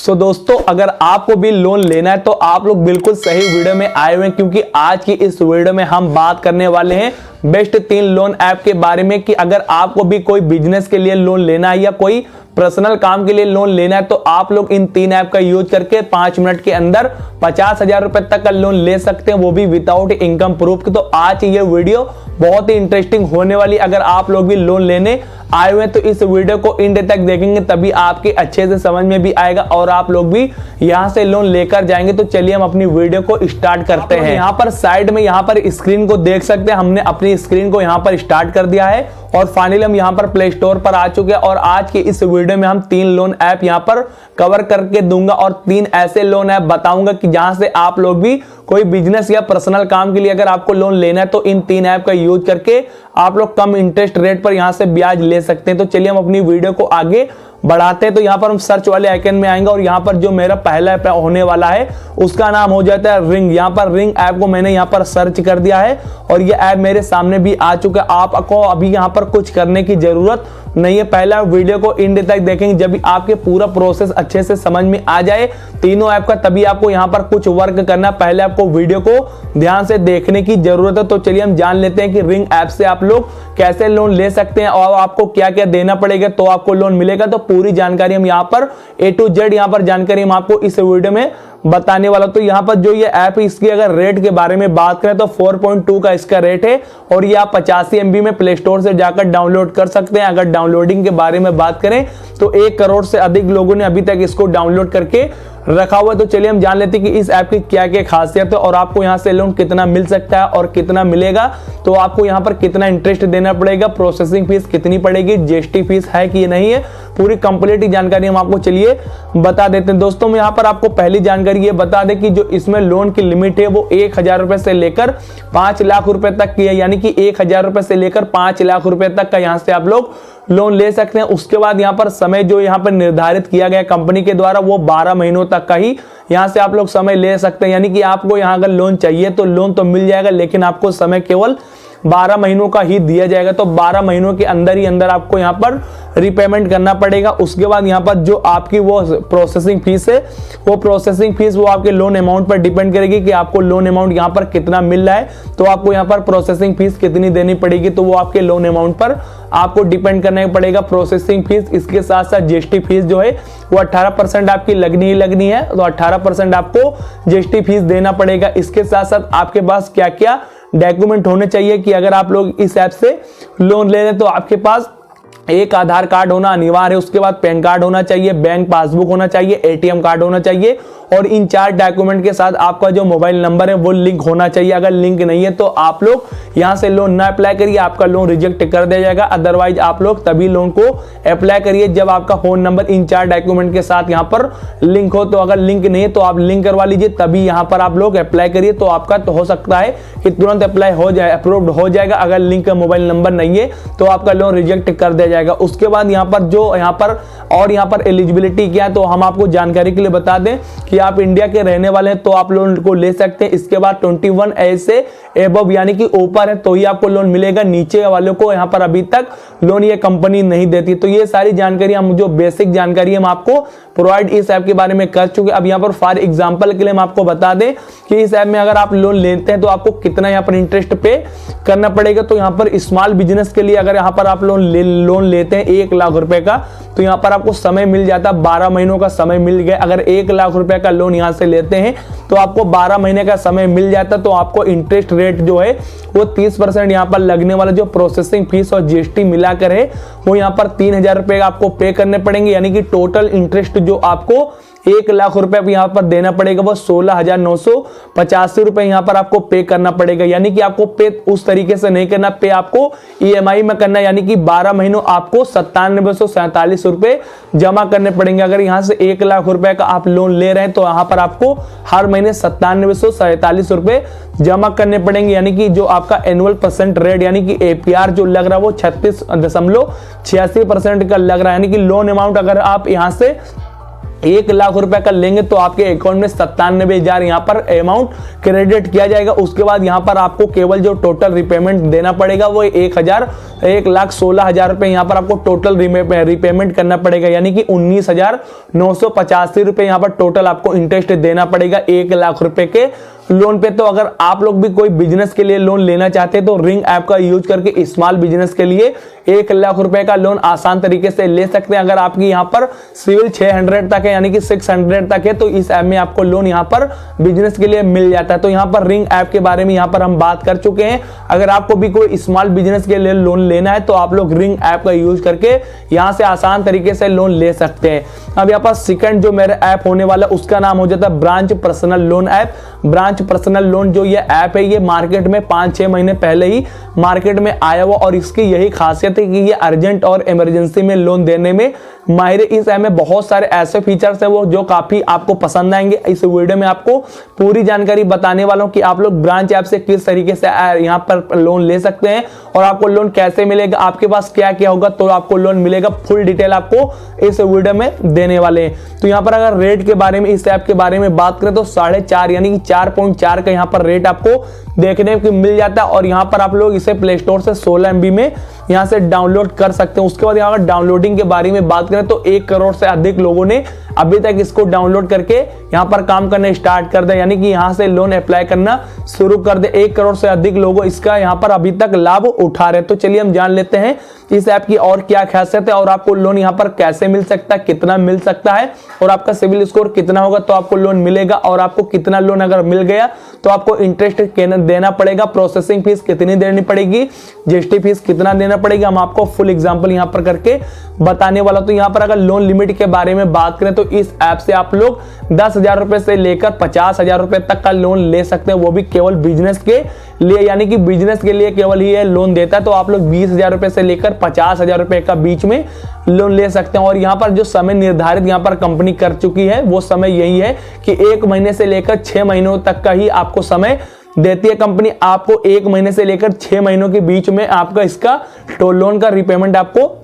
सो दोस्तों, अगर आपको भी लोन लेना है तो आप लोग बिल्कुल सही वीडियो में आए हुए हैं, क्योंकि आज की इस वीडियो में हम बात करने वाले हैं बेस्ट 3 लोन ऐप के बारे में कि अगर आपको भी कोई बिजनेस के लिए लोन लेना है या कोई पर्सनल काम के लिए लोन लेना है तो आप लोग इन 3 ऐप का यूज करके 5 मिनट के अंदर 50,000 रुपए तक का लोन ले सकते हैं, वो भी विदाउट इनकम प्रूफ। तो आज ये वीडियो बहुत ही इंटरेस्टिंग होने वाली। अगर आप लोग भी लोन लेने आए हुए हैं तो इस वीडियो को एंड तक देखेंगे, तभी आपके अच्छे से समझ में भी आएगा और आप लोग भी यहां से लोन लेकर जाएंगे। तो चलिए हम अपनी वीडियो को स्टार्ट करते हैं। यहाँ पर साइड में यहाँ पर स्क्रीन को देख सकते हैं, हमने अपनी स्क्रीन को यहाँ पर स्टार्ट कर दिया है और फाइनली हम यहाँ पर प्ले स्टोर पर आ चुके हैं। और आज की इस वीडियो में हम 3 लोन ऐप यहाँ पर कवर करके दूंगा और 3 ऐसे लोन ऐप बताऊंगा कि जहां से आप लोग भी कोई बिजनेस या पर्सनल काम के लिए अगर आपको लोन लेना है तो इन 3 ऐप का यूज करके आप लोग कम इंटरेस्ट रेट पर यहां से ब्याज ले सकते हैं। तो चलिए हम अपनी वीडियो को आगे बढ़ाते हैं। तो यहाँ पर हम सर्च वाले आइकन में आएंगे और यहाँ पर जो मेरा पहला ऐप होने वाला है उसका नाम हो जाता है रिंग। यहाँ पर रिंग ऐप को मैंने यहाँ पर सर्च कर दिया है और ये ऐप मेरे सामने भी आ चुका है। आपको अभी यहाँ पर कुछ करने की जरूरत नहीं है, पहला वीडियो को एंड तक देखेंगे। जब भी आपके पूरा प्रोसेस अच्छे से समझ में आ जाए तीनों ऐप का, तभी आपको यहाँ पर कुछ वर्क करना, पहले आपको वीडियो को ध्यान से देखने की जरूरत है। तो चलिए हम जान लेते हैं कि रिंग ऐप से आप लोग कैसे लोन ले सकते हैं और आपको क्या क्या देना पड़ेगा तो आपको लोन मिलेगा। तो पूरी जानकारी हम यहाँ पर A to Z यहाँ पर जानकारी हम आपको इस वीडियो में बताने वाला। तो यहाँ पर जो ये ऐप है इसकी अगर रेट के बारे में बात करें तो 4.2 का इसका रेट है और ये आप 85 MB में प्ले स्टोर से जाकर डाउनलोड कर सकते हैं। अगर डाउनलोडिंग के बारे में बात करें तो 1 करोड़ से अधिक लोगों ने अभी तक इसको डाउनलोड करके रखा हुआ है। तो चलिए हम जान लेते हैं कि इस ऐप की क्या क्या खासियत है और आपको यहाँ से लोन कितना मिल सकता है और कितना मिलेगा, तो आपको यहाँ पर कितना इंटरेस्ट देना पड़ेगा, प्रोसेसिंग फीस कितनी पड़ेगी, GST फीस है कि नहीं है, पूरी कंप्लीट जानकारी हम आपको चलिए बता देते हैं। दोस्तों मैं यहाँ पर आपको पहली जानकारी ये बता दें कि जो इसमें लोन की लिमिट है वो 1,000 रुपए से लेकर 5 लाख रुपए तक की है, यानी कि 1,000 रुपए से लेकर 5 लाख रुपए तक का यहाँ से आप लोग लोन ले सकते हैं। उसके बाद यहाँ पर समय जो यहाँ पर निर्धारित किया गया कंपनी के द्वारा वो 12 महीनों तक का ही यहाँ से आप लोग समय ले सकते हैं, यानी कि आपको यहाँ अगर लोन चाहिए तो लोन तो मिल जाएगा, लेकिन आपको समय केवल 12 महीनों का ही दिया जाएगा। तो 12 महीनों के अंदर ही अंदर आपको यहाँ पर रीपेमेंट करना पड़ेगा। उसके बाद यहाँ पर जो आपकी वो प्रोसेसिंग फीस है वो प्रोसेसिंग फीस वो आपके लोन अमाउंट पर डिपेंड करेगी कि आपको लोन अमाउंट यहाँ पर कितना मिल रहा है, तो आपको यहाँ पर प्रोसेसिंग फीस कितनी देनी पड़ेगी, तो वो आपके लोन अमाउंट पर आपको डिपेंड करना पड़ेगा प्रोसेसिंग फीस। इसके साथ साथ GST फीस जो है वो 18% आपकी लगनी ही लगनी है, तो 18% आपको GST फीस देना पड़ेगा। इसके साथ साथ आपके पास क्या क्या डॉक्यूमेंट होने चाहिए कि अगर आप लोग इस ऐप से लोन ले रहे हैं तो आपके पास एक आधार कार्ड होना अनिवार्य है, उसके बाद पैन कार्ड होना चाहिए, बैंक पासबुक होना चाहिए, ATM कार्ड होना चाहिए और इन 4 डॉक्यूमेंट के साथ आपका जो मोबाइल नंबर है वो लिंक होना चाहिए। अगर लिंक नहीं है तो आप लोग यहां से लोन ना अप्लाई करिए, आपका लोन रिजेक्ट कर दिया जाएगा। अदरवाइज आप लोग तभी लोन को अप्लाई करिए जब आपका फोन नंबर इन 4 डॉक्यूमेंट के साथ यहाँ पर लिंक हो। तो अगर लिंक नहीं है तो आप लिंक करवा लीजिए, तभी यहाँ पर आप लोग अप्लाई करिए, तो आपका तो हो सकता है कि तुरंत अप्लाई हो जाए, अप्रूव्ड हो जाएगा। अगर लिंक का मोबाइल नंबर नहीं है तो आपका लोन रिजेक्ट कर दिया जाएगा। उसके बाद यहाँ पर जो यहाँ पर एलिजिबिलिटी क्या है तो हम आपको जानकारी के लिए बता दें कि आप इंडिया के रहने वाले हैं तो आप लोन को ले सकते हैं। इसके बाद 21 एज से एबव यानी कि ऊपर है तो ही आपको लोन मिलेगा, नीचे वालों को यहाँ पर अभी तक लोन ये कंपनी नहीं देती। तो ये सारी जानकारी हम जो बेसिक जानकारी हम आपको प्रोवाइड इस ऐप के बारे में कर चुके। अब यहाँ पर फॉर एग्जांपल के लिए हम आपको बता दें कि इस ऐप में अगर आप लोन लेते हैं तो आपको कितना यहाँ पर इंटरेस्ट पे करना पड़ेगा। तो यहाँ पर स्मॉल बिजनेस के लिए अगर यहाँ पर आप लोन लेते हैं 1 लाख रुपए का, तो यहाँ पर आपको समय मिल जाता, 12 महीनों का समय मिल गया। अगर 1 लाख रुपए का लोन यहाँ से लेते हैं तो आपको 12 महीने का समय मिल जाता, तो आपको इंटरेस्ट रेट जो है वो 30% यहाँ पर लगने वाला जो प्रोसेसिंग फीस और GST मिलाकर है वो यहाँ पर 3,000 रुपए आपको पे करने पड़ेंगे, यानी कि टोटल इंटरेस्ट जो आपको 1 लाख रुपए यहाँ पर देना पड़ेगा वो 16,985 रुपए यहाँ पर आपको पे करना पड़ेगा। यानी कि आपको पे उस तरीके से नहीं करना, पे आपको EMI में करना, यानी कि 12 महीनों आपको 9747 रुपए जमा करने पड़ेंगे। अगर यहाँ से 1 लाख रुपए का आप लोन ले रहे हैं तो यहाँ पर आपको हर महीने 9747 रुपए जमा करने पड़ेंगे, यानी कि जो आपका एनुअल परसेंट रेट यानी कि APR जो लग रहा है वो 36.86% का लग रहा है। यानी कि लोन अमाउंट अगर आप यहाँ से 1,00,000 रुपए का लेंगे तो आपके अकाउंट में 97,000 यहाँ पर अमाउंट क्रेडिट किया जाएगा। उसके बाद यहाँ पर आपको केवल जो टोटल रिपेमेंट देना पड़ेगा वो 1,16,000 रुपए यहाँ पर आपको टोटल रिपेमेंट करना पड़ेगा, यानी कि 19,985 रुपए यहाँ पर टोटल आपको इंटरेस्ट देना पड़ेगा 1,00,000 रुपए के लोन पे। तो अगर आप लोग भी कोई बिजनेस के लिए लोन लेना चाहते हैं तो रिंग ऐप का यूज करके स्मॉल बिजनेस के लिए 1,00,000 रुपए का लोन आसान तरीके से ले सकते हैं। अगर आपकी यहाँ पर सिविल 600 तक है, यानी कि 600 तक है, तो इस ऐप में आपको लोन यहाँ पर बिजनेस के लिए मिल जाता है। तो यहाँ पर रिंग ऐप के बारे में यहाँ पर हम बात कर चुके हैं। अगर आपको भी कोई स्मॉल बिजनेस के लिए लोन लेना है तो आप लोग रिंग ऐप का यूज करके यहाँ से आसान तरीके से लोन ले सकते हैं। अब यहाँ पर सेकंड जो मेरा ऐप होने वाला है उसका नाम हो जाता है branch personal loan app. Branch personal loan जो ये ऐप है ये मार्केट में 5-6 महीने पहले ही मार्केट में आया हुआ, और इसकी यही खासियत है कि ये अर्जेंट और इमरजेंसी में लोन देने में माहिर। इस ऐप में बहुत सारे ऐसे फीचर्स है वो जो काफी आपको पसंद आएंगे। इस वीडियो में आपको पूरी जानकारी बताने वाला हूं कि आप लोग ब्रांच ऐप से किस तरीके से यहाँ पर लोन ले सकते हैं और आपको लोन कैसे मिलेगा, आपके पास क्या क्या होगा तो आपको लोन मिलेगा। फुल डिटेल आपको इस वीडियो में देने वाले हैं। तो यहाँ पर अगर रेट के बारे में, इस ऐप के बारे में बात करें तो 4.5 यानी कि 4.4 का यहाँ पर रेट आपको देखने को मिल जाता है। और यहाँ पर आप लोग इसे प्ले स्टोर से 16 MB में यहाँ से डाउनलोड कर सकते हैं। उसके बाद यहाँ पर डाउनलोडिंग के बारे में बात करें तो 1 करोड़ से अधिक लोगों ने अभी तक इसको डाउनलोड करके यहाँ पर काम करना स्टार्ट कर दे, यानी कि यहाँ से लोन अप्लाई करना शुरू कर दे। 1 करोड़ से अधिक लोगों इसका यहाँ पर अभी तक लाभ उठा रहे हैं। तो चलिए हम जान लेते हैं इस ऐप की और क्या खासियत है और आपको लोन यहाँ पर कैसे मिल सकता है, कितना मिल सकता है और आपका सिविल स्कोर कितना होगा तो आपको लोन मिलेगा, और आपको कितना लोन अगर मिल गया तो आपको इंटरेस्ट देना पड़ेगा, प्रोसेसिंग फीस कितनी देनी पड़ेगी, जीएसटी फीस कितना देना पड़ेगा, हम आपको फुल एग्जांपल यहाँ पर करके बताने वाला। तो यहाँ पर अगर लोन लिमिट के बारे में बात करें तो इस ऐप से आप लोग 10,000 रुपए से लेकर 50,000 रुपए तक का लोन ले सकते हैं, वो भी केवल बिजनेस के लिए, यानी कि बिजनेस के लिए केवल ही ये लोन देता है। तो आप लोग 20,000 रुपए से लेकर 50,000 रुपए का बीच में लोन ले सकते हैं। और यहाँ पर जो समय निर्धारित यहाँ पर कंपनी कर चुकी है वो समय यही है कि 1 महीने से लेकर 6 महीनों तक का ही आपको समय देती है कंपनी। आपको 1 महीने से लेकर 6 महीनों के बीच में आपका इसका लोन का रिपेमेंट आपको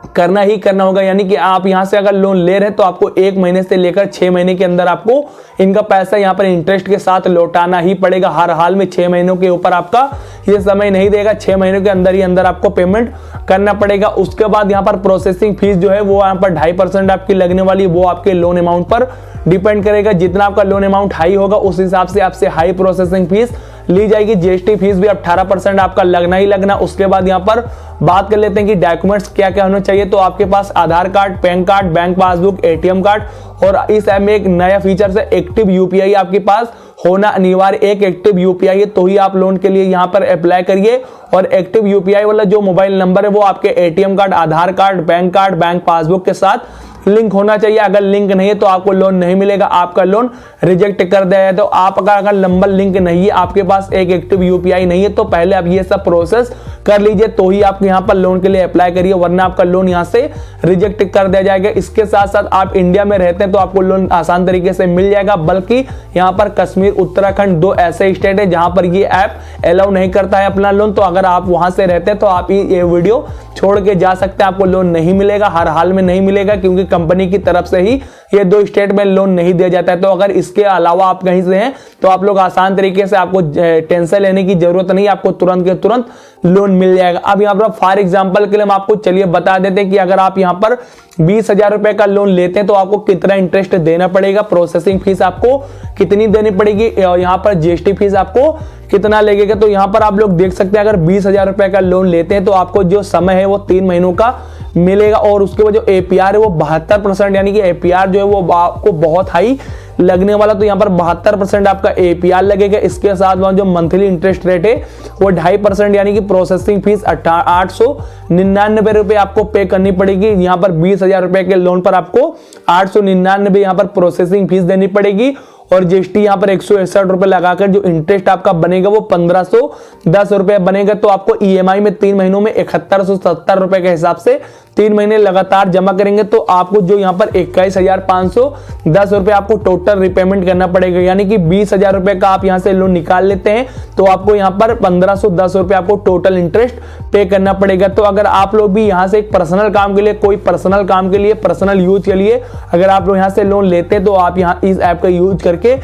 करना ही करना होगा, यानी कि आप यहां से अगर लोन ले रहे हैं तो आपको 1 महीने से लेकर 6 महीने के अंदर आपको इनका पैसा यहां पर इंटरेस्ट के साथ लौटाना ही पड़ेगा। हर हाल में 6 महीनों के ऊपर आपका ये समय नहीं देगा, 6 महीनों के अंदर ही अंदर आपको पेमेंट करना पड़ेगा। उसके बाद यहाँ पर प्रोसेसिंग फीस जो है वो यहाँ पर 2.5% आपकी लगने वाली, वो आपके लोन अमाउंट पर डिपेंड करेगा। जितना आपका लोन अमाउंट हाई होगा उस हिसाब से आपसे हाई प्रोसेसिंग फीस ली जाएगी। जीएसटी फीस भी 18% आपका लगना ही लगना। उसके बाद यहाँ पर बात कर लेते हैं कि डॉक्यूमेंट्स क्या क्या होने चाहिए। तो आपके पास Aadhaar card, PAN card, bank passbook, ATM card, और इस ऐप में एक नया फीचर है एक्टिव यूपीआई आपके पास होना अनिवार्य। एक एक्टिव यूपीआई है तो ही आप लोन के लिए यहाँ पर अप्लाई करिए, और एक्टिव यूपीआई वाला जो मोबाइल नंबर है वो आपके एटीएम कार्ड, आधार कार्ड, बैंक पासबुक के साथ लिंक होना चाहिए। अगर लिंक नहीं है तो आपको लोन नहीं मिलेगा, आपका लोन रिजेक्ट कर दिया है। तो आप अगर नंबर लिंक नहीं है, आपके पास एक एक्टिव यूपीआई नहीं है, तो पहले आप ये सब प्रोसेस कर लीजिए तो ही आप यहाँ पर लोन के लिए अप्लाई करिए, वरना आपका लोन यहाँ से रिजेक्ट कर दिया जाएगा। इसके साथ साथ आप इंडिया में रहते हैं तो आपको लोन आसान तरीके से मिल जाएगा, बल्कि यहाँ पर कश्मीर, उत्तराखंड 2 ऐसे स्टेट है जहां पर ये ऐप अलाउ नहीं करता है अपना लोन। तो अगर आप वहां से रहते हैं तो आप ये वीडियो छोड़ के जा सकते हैं, आपको लोन नहीं मिलेगा, हर हाल में नहीं मिलेगा, क्योंकि कंपनी की तरफ से ही ये 2 स्टेट में लोन नहीं दिया जाता है। तो अगर इसके अलावा आप कहीं से हैं तो आप लोग आसान तरीके से, आपको टेंशन लेने की जरूरत नहीं, आपको तुरंत के तुरंत लोन मिल जाएगा। अब यहाँ पर फॉर एग्जांपल के लिए हम आपको चलिए बता देते हैं कि अगर आप यहाँ पर 20,000 रुपए का लोन लेते हैं तो आपको कितना इंटरेस्ट देना पड़ेगा, प्रोसेसिंग फीस आपको कितनी देनी पड़ेगी, और यहाँ पर जीएसटी फीस आपको कितना लगेगा। तो यहाँ पर आप लोग देख सकते हैं अगर 20,000 रुपए का लोन लेते हैं तो आपको जो समय है वो 3 महीनों का मिलेगा, और उसके बाद जो एपीआर है वो 72%, यानी कि एपीआर जो है वो आपको बहुत हाई लगने वाला। तो यहाँ पर 72% आपका एपीआर लगेगा। इसके साथ जो मंथली इंटरेस्ट रेट है वो 2.5%, यानी कि प्रोसेसिंग फीस 899 रुपए आपको पे करनी पड़ेगी। यहाँ पर 20,000 रुपए के लोन पर आपको 899 यहाँ पर प्रोसेसिंग फीस देनी पड़ेगी, और जीएसटी यहाँ पर 161 रुपए लगाकर जो इंटरेस्ट आपका बनेगा वो 1510 रुपए बनेगा। तो आपको ईएमआई में 3 महीनों में 7170 रुपए के हिसाब से 3 महीने लगातार जमा करेंगे तो आपको जो यहाँ पर 21,510 रुपए आपको टोटल रिपेमेंट करना पड़ेगा। यानी कि 20,000 रुपए का आप यहाँ से लोन निकाल लेते हैं तो आपको यहाँ पर 1,510 रुपए आपको टोटल इंटरेस्ट पे करना पड़ेगा। तो अगर आप लोग भी यहाँ से एक पर्सनल काम के लिए, कोई पर्सनल काम के लिए, पर्सनल यूज के लिए अगर आप लोग यहाँ से लोन लेते हैं तो आप यहाँ इस ऐप का यूज करके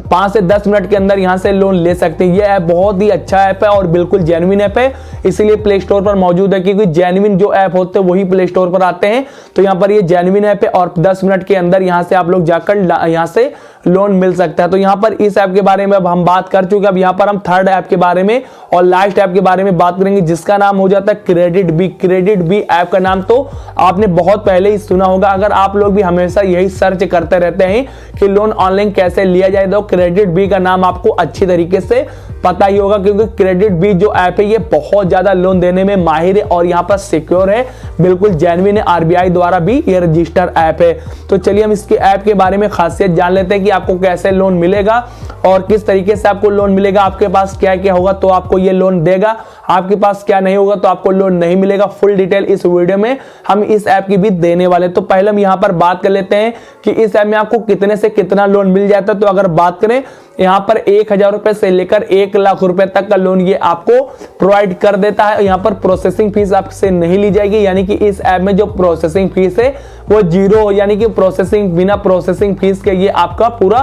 5 से 10 मिनट के अंदर यहां से लोन ले सकते हैं। ये ऐप बहुत ही अच्छा ऐप है और बिल्कुल जेन्युइन ऐप है, इसीलिए प्ले स्टोर पर मौजूद है, क्योंकि जेन्युइन जो ऐप होते हैं वही प्ले स्टोर पर आते हैं। तो यहां पर ये जेन्युइन ऐप है और 10 मिनट के अंदर यहां से आप लोग जाकर यहां से लोन मिल सकता है। तो यहां पर इस ऐप के बारे में अब हम बात कर चुके हैं। अब यहां पर हम थर्ड ऐप के बारे में और लास्ट ऐप के बारे में बात करेंगे, जिसका नाम हो जाता है credit B. Credit B app का नाम तो आपने बहुत पहले ही सुना होगा। अगर आप लोग भी हमेशा यही सर्च करते रहते हैं कि लोन ऑनलाइन कैसे लिया जाए तो क्रेडिट बी का नाम आपको अच्छी तरीके से पता ही होगा, क्योंकि क्रेडिट बी जो ऐप है ये बहुत ज्यादा लोन देने में माहिर है और यहाँ पर सिक्योर है, बिल्कुल जेन्युइन है, आरबीआई द्वारा भी ये रजिस्टर्ड ऐप है। तो चलिए हम इसके ऐप के बारे में खासियत जान लेते हैं कि आपको कैसे लोन मिलेगा और किस तरीके से आपको लोन मिलेगा, आपके पास क्या क्या होगा तो आपको ये लोन देगा, आपके पास क्या नहीं होगा तो आपको लोन नहीं मिलेगा। फुल डिटेल इस वीडियो में हम इस ऐप की भी देने वाले। तो पहले हम यहाँ पर बात कर लेते हैं कि इस ऐप में आपको कितने से कितना लोन मिल जाता है। तो अगर बात करें यहाँ पर 1,000 रुपए से लेकर 1,00,000 रुपए तक का लोन ये आपको प्रोवाइड कर देता है। यहाँ पर प्रोसेसिंग फीस आपसे नहीं ली जाएगी, यानी कि इस ऐप में जो प्रोसेसिंग फीस है वो 0, यानी कि प्रोसेसिंग बिना प्रोसेसिंग फीस के ये आपका पूरा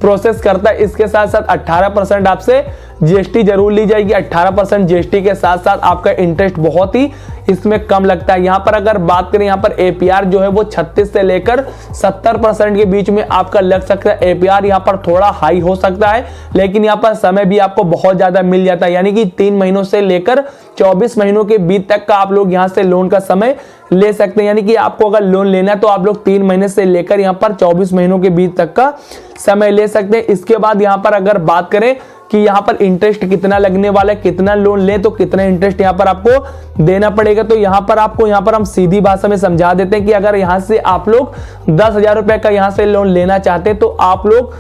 प्रोसेस करता है। इसके साथ साथ 18% आपसे जीएसटी जरूर ली जाएगी। 18% जीएसटी के साथ साथ आपका इंटरेस्ट बहुत ही इसमें कम लगता है। यहाँ पर अगर बात करें, यहाँ पर एपीआर जो है वो 36 से लेकर 70% के बीच में आपका लग सकता है। एपीआर यहाँ पर थोड़ा हाई हो सकता है, लेकिन यहाँ पर समय भी आपको बहुत ज्यादा मिल जाता है, यानी कि 3 महीनों से लेकर 24 महीनों के बीच तक का आप लोग यहाँ से लोन का समय ले सकते हैं। यानी कि आपको अगर लोन लेना है तो आप लोग 3 महीने से लेकर यहाँ पर 24 महीनों के बीच तक का समय ले सकते हैं। इसके बाद यहाँ पर अगर बात करें कि यहाँ पर इंटरेस्ट कितना लगने वाला है, कितना लोन लें तो कितना इंटरेस्ट यहाँ पर आपको देना पड़ेगा, तो यहाँ पर हम सीधी भाषा में समझा देते हैं कि अगर यहाँ से आप लोग 10,000 रुपए का यहाँ से लोन लेना चाहते हैं तो आप लोग,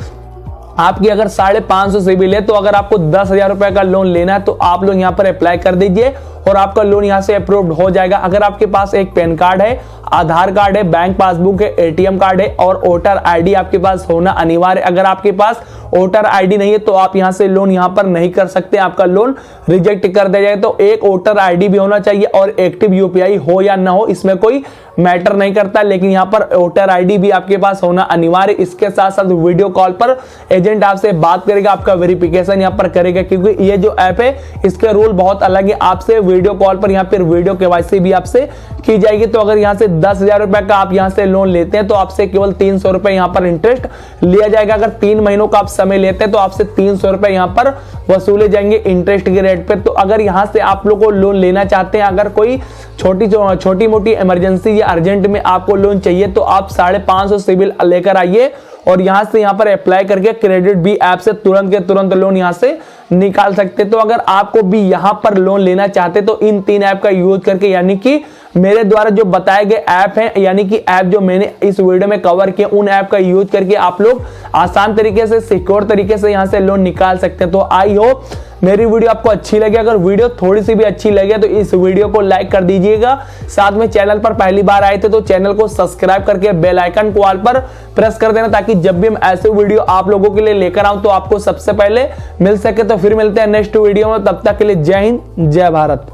आपकी अगर 550 सिबिल है तो अगर आपको 10,000 रुपए का लोन लेना है तो आप लोग यहाँ पर अप्लाई कर दीजिए और आपका लोन यहाँ से अप्रूव्ड हो जाएगा। अगर आपके पास एक पैन कार्ड है, आधार कार्ड है, बैंक पासबुक है, एटीएम कार्ड है और वोटर आईडी आपके पास होना अनिवार्य है। अगर आपके पास वोटर आईडी नहीं है तो आप यहाँ से लोन यहाँ पर नहीं कर सकते, आपका लोन रिजेक्ट कर दिया जाएगा। तो एक वोटर आईडी भी होना चाहिए और एक्टिव यूपीआई हो या ना हो इसमें कोई मैटर नहीं करता, लेकिन यहाँ पर वोटर आईडी भी आपके पास होना अनिवार्य। इसके साथ साथ वीडियो कॉल पर एजेंट आपसे बात करेगा, आपका वेरिफिकेशन यहाँ पर करेगा, क्योंकि ये जो ऐप है इसके रूल बहुत अलग है। आपसे वीडियो कॉल पर यहाँ पर वीडियो केवाईसी भी आपसे की जाएगी। तो अगर यहाँ से 10,000 रुपए का आप यहाँ से लोन लेते हैं तो आपसे केवल 300 रुपए यहाँ पर इंटरेस्ट लिया जाएगा। अगर 3 महीनों का आप समय लेते हैं तो आपसे 300 रुपए यहाँ पर वसूले जाएंगे इंटरेस्ट के रेट पे। तो अगर यहाँ से आप लोग को लोन लेना चाहते हैं, अगर कोई छोटी मोटी इमरजेंसी या अर्जेंट में आपको लोन चाहिए तो आप 550 सिबिल लेकर आइए और यहाँ से यहाँ पर अप्लाई करके क्रेडिट बी ऐप से तुरंत के तुरंत लोन यहाँ से निकाल सकते। तो अगर आपको भी यहाँ पर लोन लेना चाहते तो इन 3 ऐप का यूज करके, यानी कि मेरे द्वारा जो बताए गए ऐप हैं, यानी कि ऐप जो मैंने इस वीडियो में कवर किए, उन ऐप का यूज करके आप लोग आसान तरीके से, सिक्योर तरीके से यहाँ से लोन निकाल सकते हैं। तो आई होप मेरी वीडियो आपको अच्छी लगी। अगर वीडियो थोड़ी सी भी अच्छी लगे तो इस वीडियो को लाइक कर दीजिएगा। साथ में चैनल पर पहली बार आए थे तो चैनल को सब्सक्राइब करके बेल आइकन को ऑल पर प्रेस कर देना, ताकि जब भी हम ऐसे वीडियो आप लोगों के लिए लेकर आऊं तो आपको सबसे पहले मिल सके। तो फिर मिलते हैं नेक्स्ट वीडियो में, तब तक के लिए जय हिंद, जय भारत।